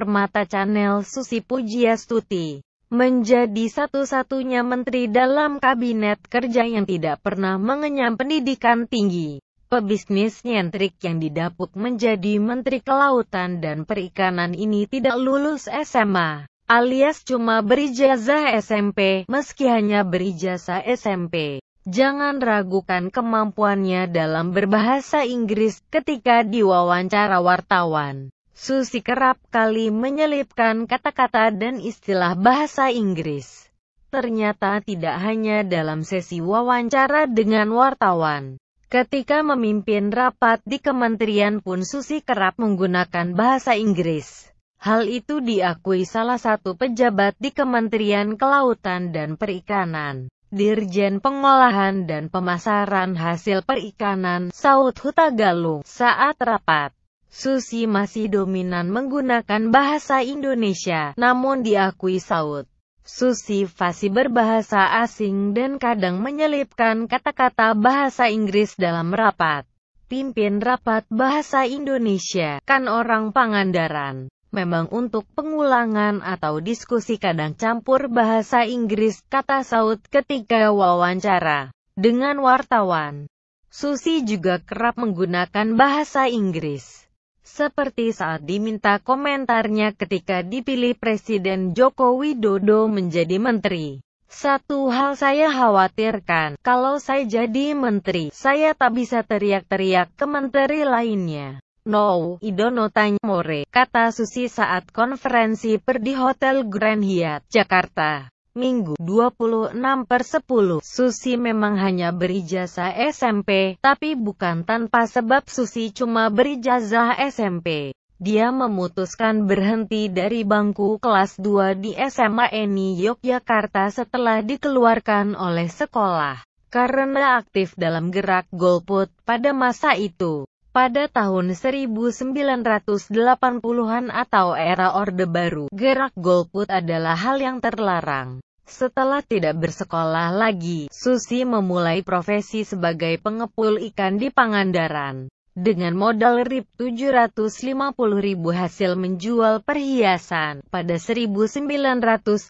Permata Channel. Susi Pujiastuti menjadi satu-satunya menteri dalam kabinet kerja yang tidak pernah mengenyam pendidikan tinggi. Pebisnis nyentrik yang didapuk menjadi Menteri Kelautan dan Perikanan ini tidak lulus SMA, alias cuma berijazah SMP. Meski hanya berijazah SMP, jangan ragukan kemampuannya dalam berbahasa Inggris. Ketika diwawancara wartawan, Susi kerap kali menyelipkan kata-kata dan istilah bahasa Inggris. Ternyata tidak hanya dalam sesi wawancara dengan wartawan. Ketika memimpin rapat di kementerian pun Susi kerap menggunakan bahasa Inggris. Hal itu diakui salah satu pejabat di Kementerian Kelautan dan Perikanan, Dirjen Pengolahan dan Pemasaran Hasil Perikanan, Saud Hutagalung, saat rapat. Susi masih dominan menggunakan bahasa Indonesia, namun diakui Saud, Susi fasih berbahasa asing dan kadang menyelipkan kata-kata bahasa Inggris dalam rapat. Pimpin rapat bahasa Indonesia, kan orang Pangandaran. Memang untuk pengulangan atau diskusi kadang campur bahasa Inggris, kata Saud ketika wawancara dengan wartawan. Susi juga kerap menggunakan bahasa Inggris. Seperti saat diminta komentarnya ketika dipilih Presiden Joko Widodo menjadi menteri. Satu hal saya khawatirkan, kalau saya jadi menteri, saya tak bisa teriak-teriak ke menteri lainnya. No, I don't know tanya more, kata Susi saat konferensi pers di Hotel Grand Hyatt, Jakarta. Minggu, 26/10. Susi memang hanya berijazah SMP, tapi bukan tanpa sebab. Susi cuma berijazah SMP. Dia memutuskan berhenti dari bangku kelas 2 di SMA Eni Yogyakarta setelah dikeluarkan oleh sekolah, karena aktif dalam gerak golput pada masa itu. Pada tahun 1980-an atau era Orde Baru, gerak golput adalah hal yang terlarang. Setelah tidak bersekolah lagi, Susi memulai profesi sebagai pengepul ikan di Pangandaran. Dengan modal Rp750.000 hasil menjual perhiasan, pada 1983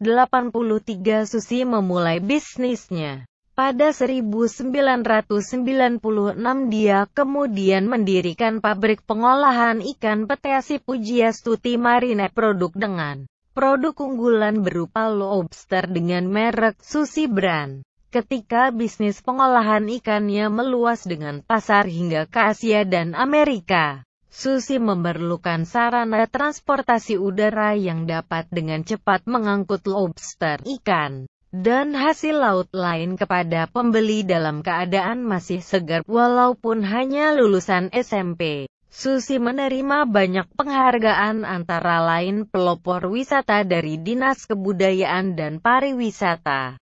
Susi memulai bisnisnya. Pada 1996 dia kemudian mendirikan pabrik pengolahan ikan PT Pujiastuti Marine Produk dengan produk unggulan berupa lobster dengan merek Susi Brand. Ketika bisnis pengolahan ikannya meluas dengan pasar hingga ke Asia dan Amerika, Susi memerlukan sarana transportasi udara yang dapat dengan cepat mengangkut lobster, ikan, dan hasil laut lain kepada pembeli dalam keadaan masih segar. Walaupun hanya lulusan SMP, Susi menerima banyak penghargaan antara lain pelopor wisata dari Dinas Kebudayaan dan Pariwisata.